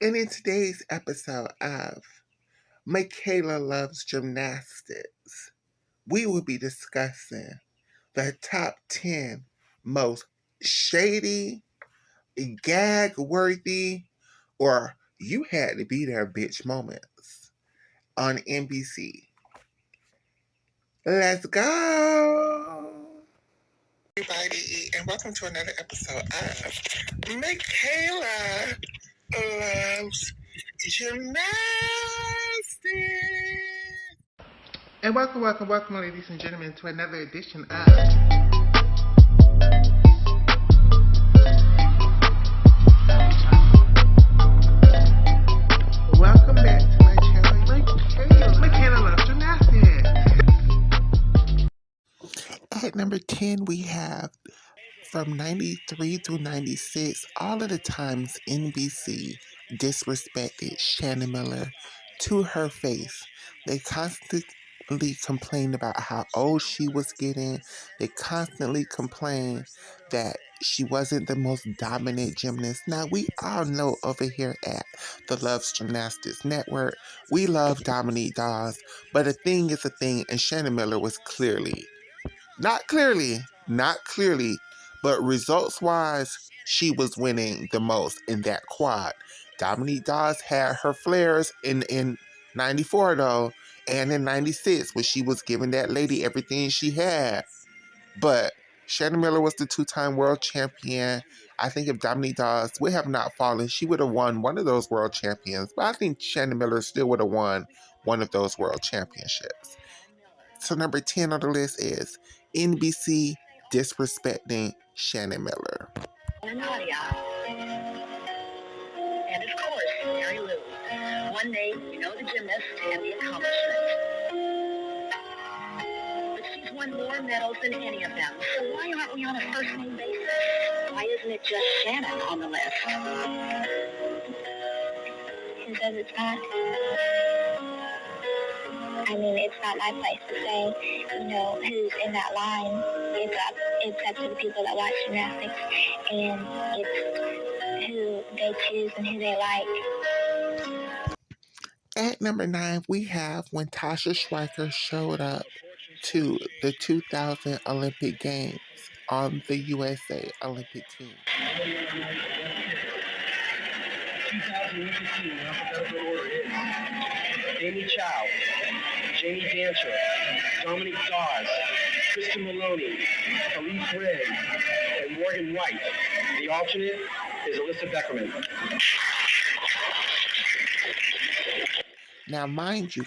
And in today's episode of Michaela Loves Gymnastics, we will be discussing the top 10 most shady, gag worthy, or you had to be there bitch moments on NBC. Let's go! Everybody, and welcome to another episode of Michaela Loves Gymnastics. And welcome, ladies and gentlemen, to another edition of Welcome back to my channel, Michaela Loves Gymnastics. At number 10, we have from 93 through 96, all of the times NBC disrespected Shannon Miller to her face. They constantly complained about how old she was getting. They constantly complained that she wasn't the most dominant gymnast. Now, we all know over here at the Loves Gymnastics Network, we love Dominique Dawes, but a thing is a thing, and Shannon Miller was not clearly, but results-wise, she was winning the most in that quad. Dominique Dawes had her flares in 94, though, and in 96, when she was giving that lady everything she had. But Shannon Miller was the two-time world champion. I think if Dominique Dawes would have not fallen, she would have won one of those world champions. But I think Shannon Miller still would have won one of those world championships. So number 10 on the list is NBC disrespecting Shannon Miller. Nadia. And of course, Mary Lou. One day, you know the gymnast and the accomplishment. But she's won more medals than any of them. So why aren't we on a first-name basis? Why isn't it just Shannon on the list? Who says it's not? I mean, it's not my place to say, who's in that line. It's up to the people that watch gymnastics, and it's who they choose and who they like. At number 9, we have when Tasha Schweiker showed up to the 2000 Olympic Games on the USA Olympic team. 2000 Olympic team, in alphabetical order is Amy Chow, Jamie Dancer, Dominique Dawes, Kristen Maloney, Elise Red, and Morgan White. The alternate is Alyssa Beckerman. Now, mind you,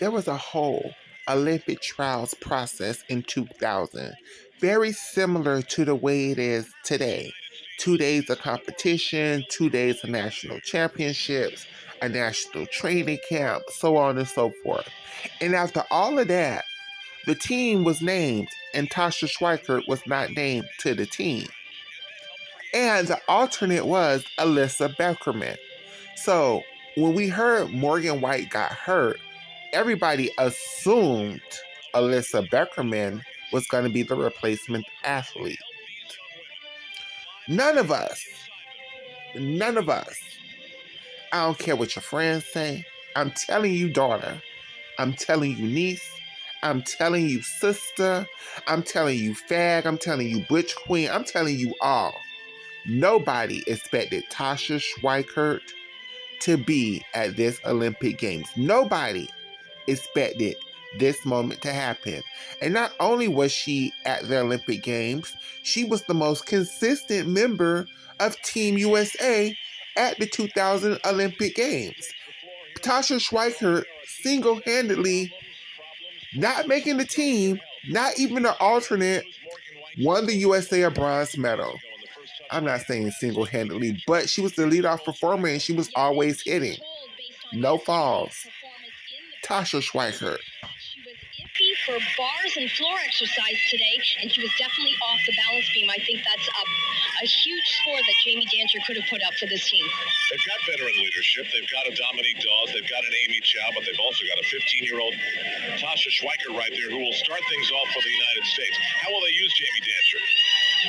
there was a whole Olympic trials process in 2000, very similar to the way it is today. 2 days of competition, 2 days of national championships, a national training camp, so on and so forth. And after all of that, the team was named, and Tasha Schweiker was not named to the team. And the alternate was Alyssa Beckerman. So when we heard Morgan White got hurt, everybody assumed Alyssa Beckerman was going to be the replacement athlete. None of us, I don't care what your friends say. I'm telling you, daughter. I'm telling you, niece. I'm telling you, sister. I'm telling you, fag. I'm telling you, butch queen. I'm telling you all. Nobody expected Tasha Schweiker to be at this Olympic Games. Nobody expected this moment to happen. And not only was she at the Olympic Games, she was the most consistent member of Team USA at the 2000 Olympic Games. Tasha Schweiker single-handedly, not making the team, not even an alternate, won the USA a bronze medal. I'm not saying single-handedly, but she was the leadoff performer and she was always hitting. No falls. Tasha Schweiker. For bars and floor exercise today, and she was definitely off the balance beam. I think that's a huge score that Jamie Dancer could have put up for this team. They've got veteran leadership. They've got a Dominique Dawes. They've got an Amy Chow, but they've also got a 15-year-old Tasha Schweiker right there who will start things off for the United States. How will they use Jamie Dancer?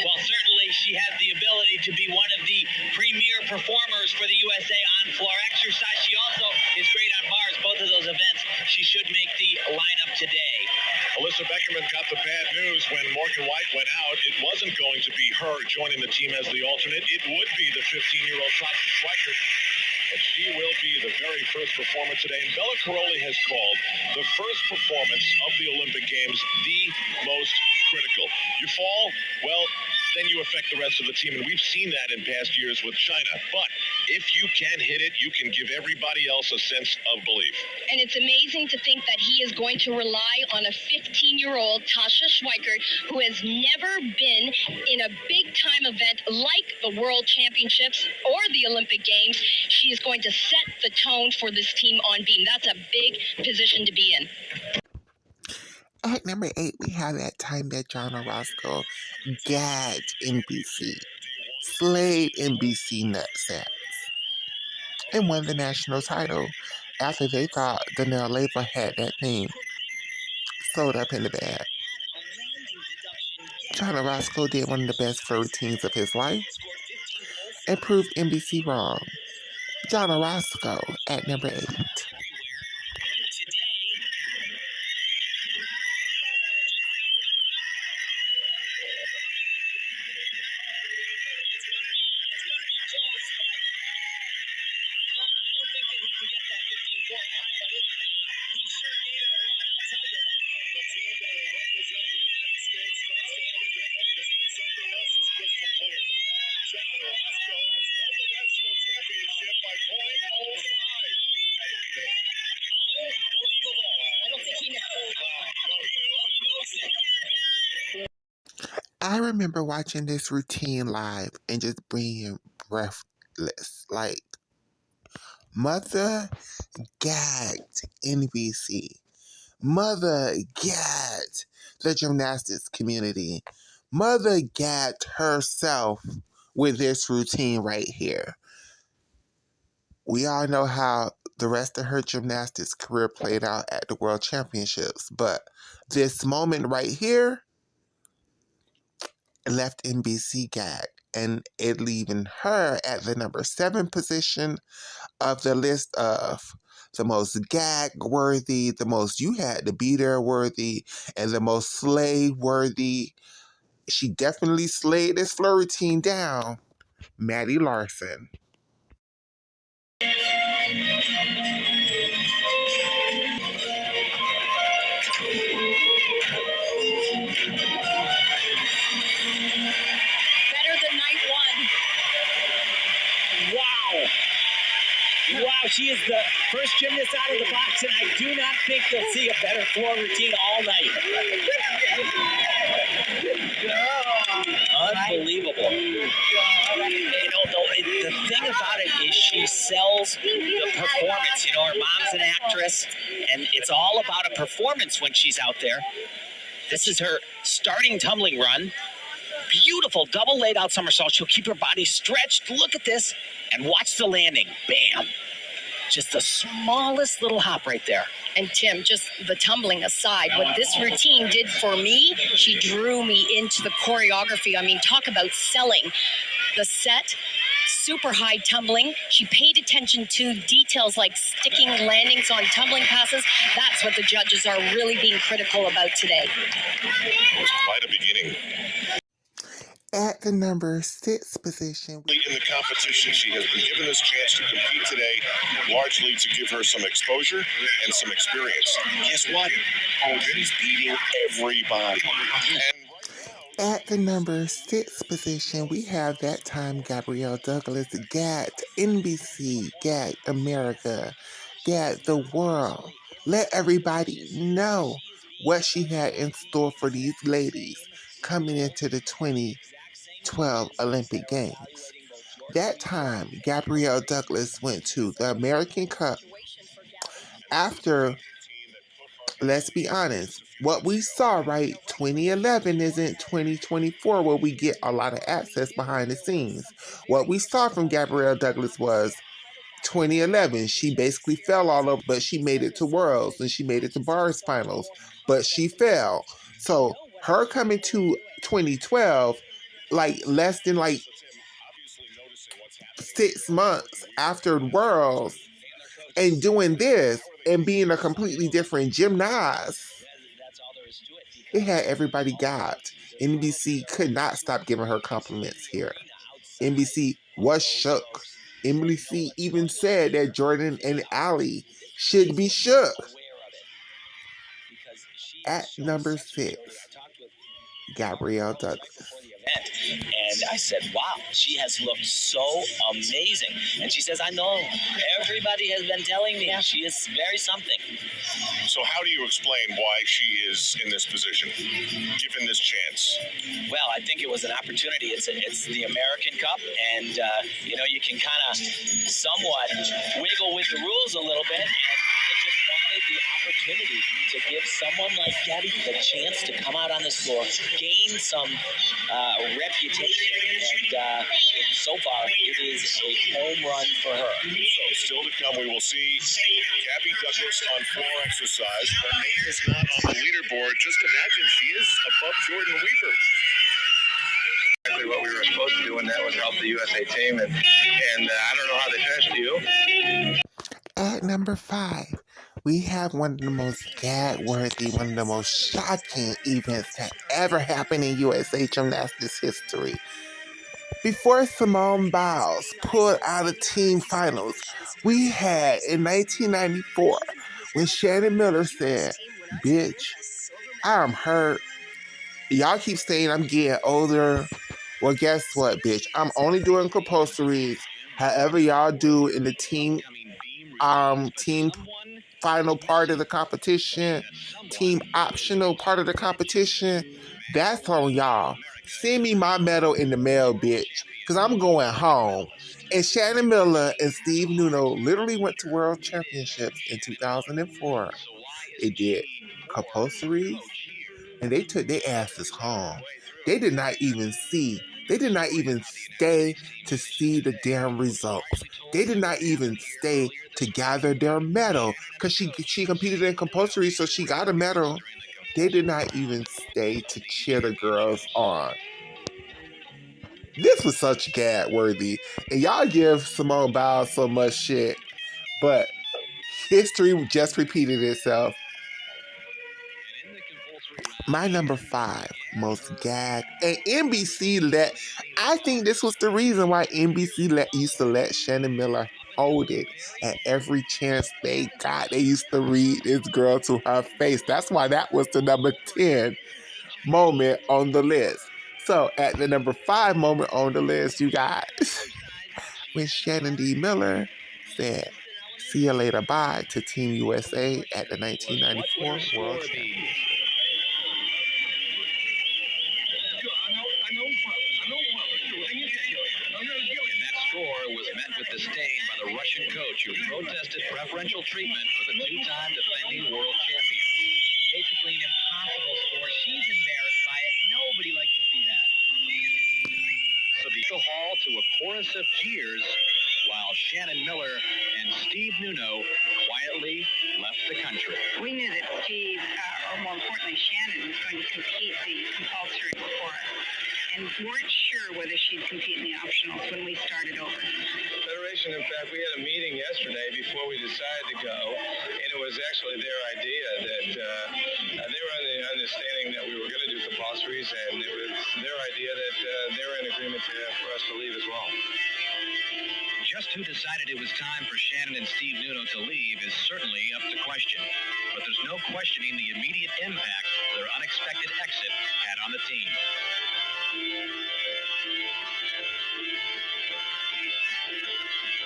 Well, certainly she has the ability to be one of the premier performers for the USA on floor exercise. She also is great on bars. Both of those events, she should make the lineup today. Alyssa Beckerman got the bad news when Morgan White went out. It wasn't going to be her joining the team as the alternate. It would be the 15-year-old Sasha Schweikert. And she will be the very first performer today. And Bella Caroli has called the first performance of the Olympic Games the most critical. You fall, well, then you affect the rest of the team. And we've seen that in past years with China. But if you can hit it, you can give everybody else a sense of belief. And it's amazing to think that he is going to rely on a 15-year-old Tasha Schweikert, who has never been in a big-time event like the World Championships or the Olympic Games. She is going to set the tone for this team on beam. That's a big position to be in. At number 8, we have that time that John Orozco gagged NBC, slayed NBC nutsacks, and won the national title after they thought Danielle Leva had that thing sewed up in the bag. John Orozco did one of the best flow routines of his life and proved NBC wrong. John Orozco at number 8. I remember watching this routine live and just being breathless. Like, mother gagged NBC. Mother gagged the gymnastics community. Mother gagged herself with this routine right here. We all know how the rest of her gymnastics career played out at the World Championships, but this moment right here left NBC gagged, and it leaving her at the number 7 position of the list of the most gag-worthy, the most you had to be there worthy, and the most slay-worthy. She definitely slayed this flow routine down. Maddie Larson. Wow, she is the first gymnast out of the box, and I do not think you'll see a better floor routine all night. Unbelievable. You know, the thing about it is she sells the performance. You know, her mom's an actress, and it's all about a performance when she's out there. This is her starting tumbling run. Beautiful double laid out somersault. She'll keep her body stretched. Look at this, and watch the landing. Bam. Just the smallest little hop right there. And Tim, just the tumbling aside, what this routine did for me, she drew me into the choreography. I mean, talk about selling the set. Super high tumbling. She paid attention to details like sticking landings on tumbling passes. That's what the judges are really being critical about today. It was quite a beginning. At the number 6 position. In the competition, she has been given this chance to compete today, largely to give her some exposure and some experience. Guess what? She's beating everybody. At the number 6 position, we have that time Gabrielle Douglas gagged NBC, gagged America, gagged the world. Let everybody know what she had in store for these ladies coming into the 2012 Olympic Games. That time, Gabrielle Douglas went to the American Cup after, let's be honest, what we saw, right, 2011 isn't 2024 where we get a lot of access behind the scenes. What we saw from Gabrielle Douglas was 2011. She basically fell all over, but she made it to Worlds and she made it to Bars Finals, but she fell. So her coming to 2012, like less than like 6 months after Worlds and doing this and being a completely different gymnast. It had everybody got. NBC could not stop giving her compliments here. NBC was shook. NBC even said that Jordan and Allie should be shook. At number 6, Gabrielle Douglas. And I said, wow, she has looked so amazing. And she says, I know. Everybody has been telling me she is very something. So how do you explain why she is in this position, given this chance? Well, I think it was an opportunity. It's the American Cup, and you can kind of somewhat wiggle with the rules a little bit, and they just wanted the opportunity to give someone like Gabby the chance to come out on this floor, gain some reputation, and so far it is a home run for her. So still to come, we will see Gabby Douglas on floor exercise. Her name is not on the leaderboard. Just imagine she is above Jordan Weaver. Exactly what we were supposed to do, and that was help the USA team. And I don't know how they finished. Do you? At number 5, we have one of the most gag-worthy, one of the most shocking events that ever happened in USA Gymnastics history. Before Simone Biles pulled out of team finals, we had in 1994 when Shannon Miller said, "Bitch, I'm hurt. Y'all keep saying I'm getting older. Well, guess what, bitch? I'm only doing compulsories. However y'all do in the team final part of the competition, team optional part of the competition, that's on y'all. Send me my medal in the mail, bitch, because I'm going home." And Shannon Miller and Steve Nuno literally went to World Championships in 2004. They did compulsories, and they took their asses home. They did not even stay to see the damn results. They did not even stay to gather their medal because she competed in compulsory, so she got a medal. They did not even stay to cheer the girls on. This was such gag worthy, and y'all give Simone Biles so much shit, but history just repeated itself. My number 5 most gag, and NBC I think this was the reason why NBC used to let Shannon Miller hold it at every chance they got. They used to read this girl to her face. That's why that was the number 10 moment on the list. So at the number 5 moment on the list, you got when Shannon D. Miller said, "See you later, bye" to Team USA at the 1994 World Championship. Was met with disdain by the Russian coach who protested preferential treatment for the two-time defending world champion. Basically an impossible score. She's embarrassed by it. Nobody likes to see that. So the hall to a chorus of cheers while Shannon Miller and Steve Nuno quietly left the country. We knew that Steve, or more importantly Shannon, was going to compete the compulsory before us, and weren't sure whether she'd compete in the optionals when we started over. Federation, in fact, we had a meeting yesterday before we decided to go, and it was actually their idea that they were on the understanding that we were going to do compulsories, and it was their idea that they were in agreement for us to leave as well. Just who decided it was time for Shannon and Steve Nuno to leave is certainly up to question. But there's no questioning the immediate impact their unexpected exit had on the team.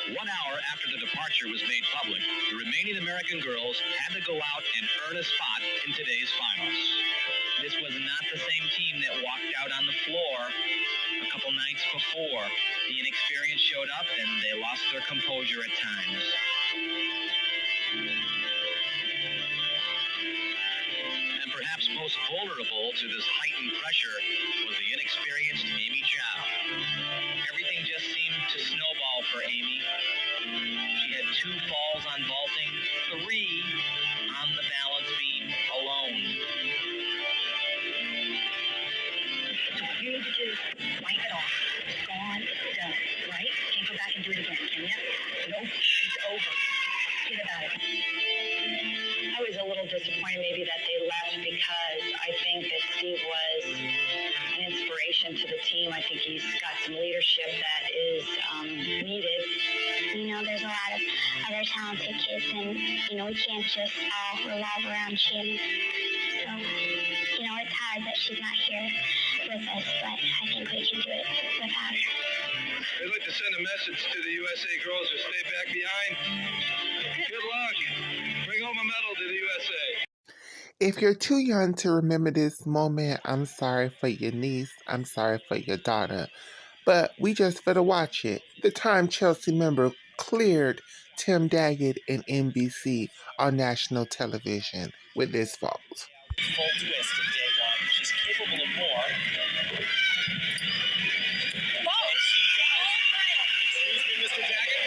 1 hour after the departure was made public, the remaining American girls had to go out and earn a spot in today's finals. This was not the same team that walked out on the floor a couple nights before. The inexperience showed up and they lost their composure at times. And perhaps most vulnerable to this heightened pressure was the inexperienced Amy Chow. Everything just seemed to snowball for Amy. She had 2 falls on vaulting, 3 on the balance beam alone. You need to do It's over. Forget about it. I was a little disappointed maybe that they left because I think that Steve was an inspiration to the team. I think he's got some leadership that is needed. You know, there's a lot of other talented kids, and, you know, we can't just all revolve around Shannon. So, you know, it's hard that she's not here with us, but I think we can do it without her. I'd like to send a message to the USA girls who stay back behind. Good luck. Bring home a medal to the USA. If you're too young to remember this moment, I'm sorry for your niece. I'm sorry for your daughter. But we just better watch it. The time Chelsea member cleared Tim Daggett and NBC on national television with this fault. Full twist of day one. She's capable of more. Excuse me, Mr. Daggett.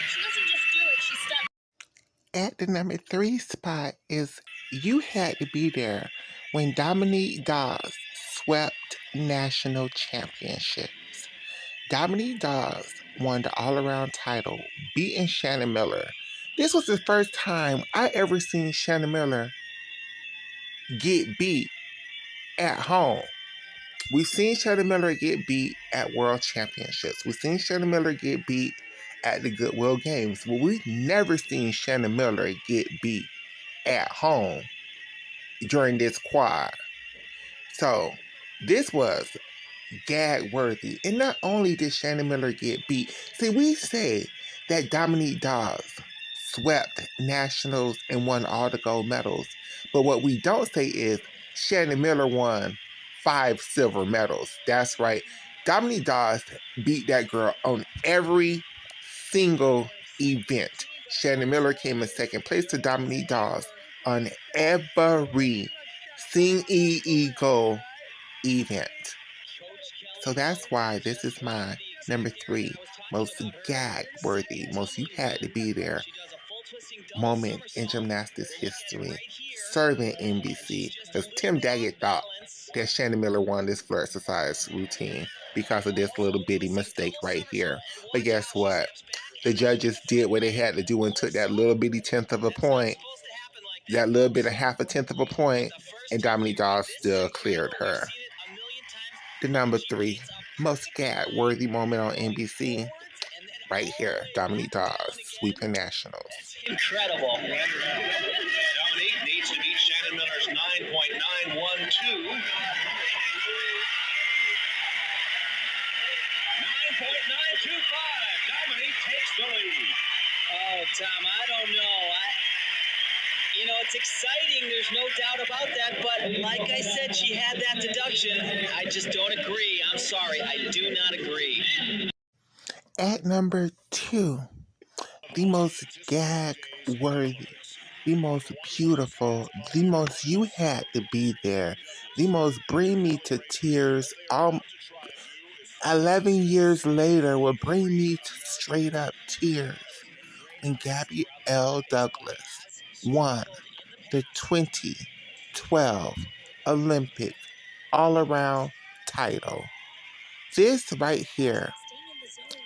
She doesn't just do it, she steps. At the number 3 spot is You Had to Be There when Dominique Dawes swept national championships. Dominique Dawes won the all-around title, beating Shannon Miller. This was the first time I ever seen Shannon Miller get beat at home. We've seen Shannon Miller get beat at World Championships. We've seen Shannon Miller get beat at the Goodwill Games, but we've never seen Shannon Miller get beat at home during this quad. So this was gag worthy. And not only did Shannon Miller get beat, see, we say that Dominique Dawes swept nationals and won all the gold medals, but what we don't say is Shannon Miller won 5 silver medals. That's right. Dominique Dawes beat that girl on every single event. Shannon Miller came in second place to Dominique Dawes on every single event. So that's why this is my number 3 most gag-worthy, most you had to be there moment in gymnastics history, serving NBC, because Tim Daggett thought that Shannon Miller won this floor exercise routine because of this little bitty mistake right here. But guess what? The judges did what they had to do and took that little bitty tenth of a point, that little bit of half a tenth of a point, and Dominique Dawes still cleared her. The number 3 most gag-worthy moment on NBC, right here, Dominique Dawes sweeping nationals. Incredible. Dominique needs to beat Shannon Miller's 9.912. 9.925. Dominique takes the lead. Oh, Tom, I don't know. You know, it's exciting. There's no doubt about that. But like I said, she had that deduction. I just don't agree. I'm sorry. I do not agree. At number 2, the most gag-worthy, the most beautiful, the most you had to be there, the most bring me to tears, 11 years later will bring me to straight up tears when Gabrielle Douglas won the 2012 Olympic all-around title. This right here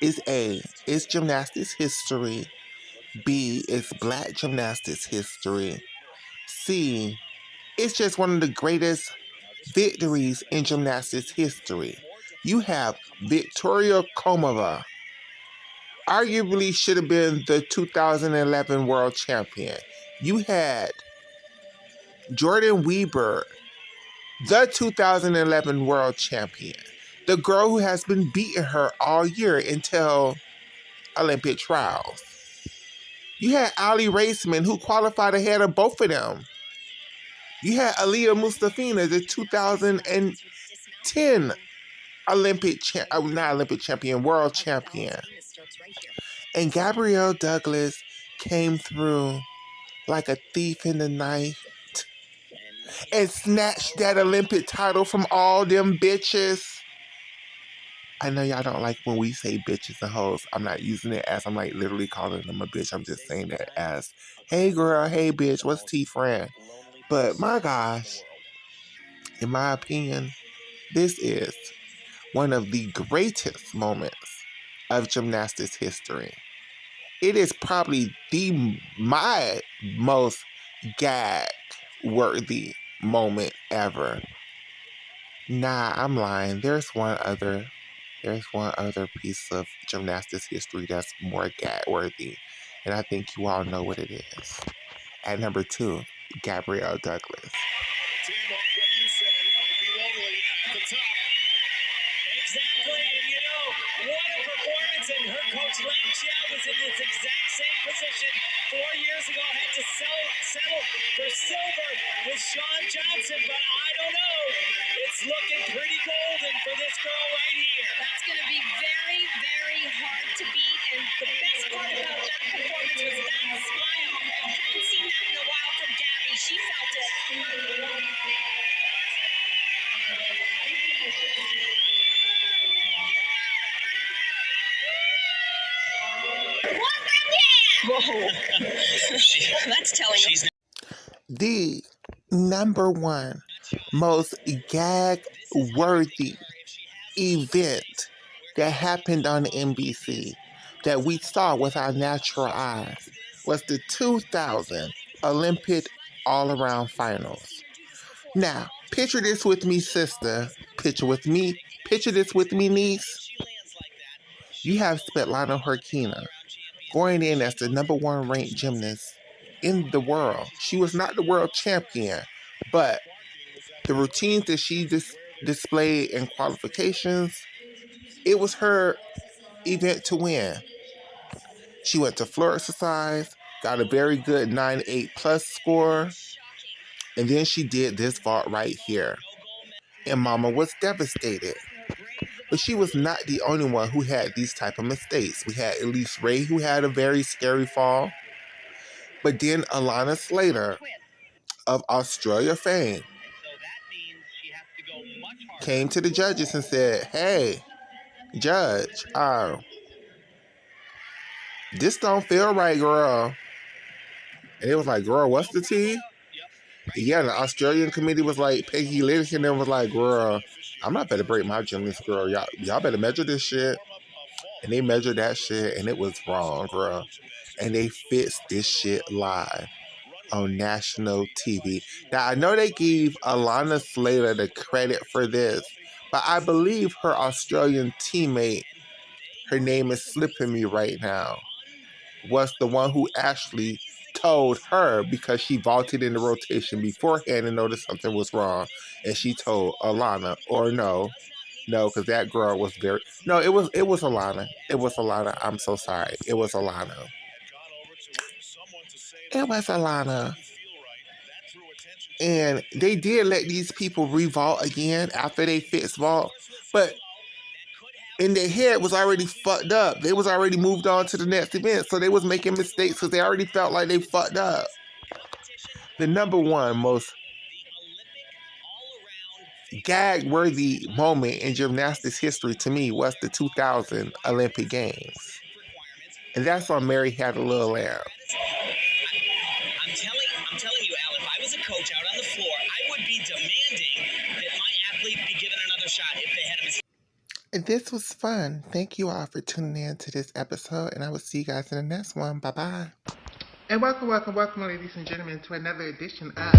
is A, is gymnastics history. B, is black gymnastics history. C, it's just one of the greatest victories in gymnastics history. You have Victoria Komova, arguably should have been the 2011 world champion. You had Jordan Weber, the 2011 world champion. The girl who has been beating her all year until Olympic trials. You had Ali Raceman, who qualified ahead of both of them. You had Aliyah Mustafina, the 2010 world champion. And Gabrielle Douglas came through like a thief in the night and snatched that Olympic title from all them bitches. I know y'all don't like when we say bitches and hoes. I'm not using it as I'm like literally calling them a bitch. I'm just saying that as, hey girl, hey bitch, what's T friend? But my gosh, in my opinion, this is one of the greatest moments of gymnastics history. It is probably my most gag-worthy moment ever. Nah, I'm lying. There's one other piece of gymnastics history that's more gag-worthy, and I think you all know what it is. At number 2, Gabrielle Douglas. Tim, what you said might be lonely at the top. Exactly. You know, what a performance. And her coach, Len Chiao, was in this exact same position 4 years ago. Had to settle for silver with Shawn Johnson. But I don't know. It's looking pretty golden for this girl right here. That's going to be very, very hard to beat. And the best part about that performance was that smile. I haven't seen that in a while from Gabby. She felt it. That's telling She's The number one most gag-worthy event that happened on NBC that we saw with our natural eyes was the 2000 Olympic all-around finals. Now, picture this with me, sister. Picture this with me, niece. You have Svetlana Horkina going in as the number one ranked gymnast in the world. She was not the world champion, but the routines that she displayed in qualifications, it was her event to win. She went to floor exercise, got a very good 9.8 plus score, and then she did this vault right here. And Mama was devastated. But she was not the only one who had these type of mistakes. We had Elise Ray, who had a very scary fall. But then Alana Slater of Australia fame came to the judges and said, "Hey, judge, this don't feel right, girl." And it was like, "Girl, what's the tea?" Yeah, the Australian committee was like, Peggy Littleton was like, "Girl, I'm not better break my gymnast, girl. Y'all better measure this shit." And they measured that shit, and it was wrong, girl. And they fixed this shit live on national TV. Now, I know they gave Alana Slater the credit for this, but I believe her Australian teammate, her name is slipping me right now, was the one who actually told her, because she vaulted in the rotation beforehand and noticed something was wrong, and she told Alana, or no, because that girl was very, no, it was Alana. It was Alana. I'm so sorry. It was Alana. It was Alana. And they did let these people revault again after they fixed vault, but in their head was already fucked up. They was already moved on to the next event, so they was making mistakes because they already felt like they fucked up. The number one most gag-worthy moment in gymnastics history to me was the 2000 Olympic Games. And that's when Mary Had a Little Lamb. I'm telling you, Al, if I was a coach out on the floor, I would be demanding that my athlete be given another shot if they had a mistake. This was fun. Thank you all for tuning in to this episode, and I will see you guys in the next one. Bye-bye. And welcome, ladies and gentlemen, to another edition of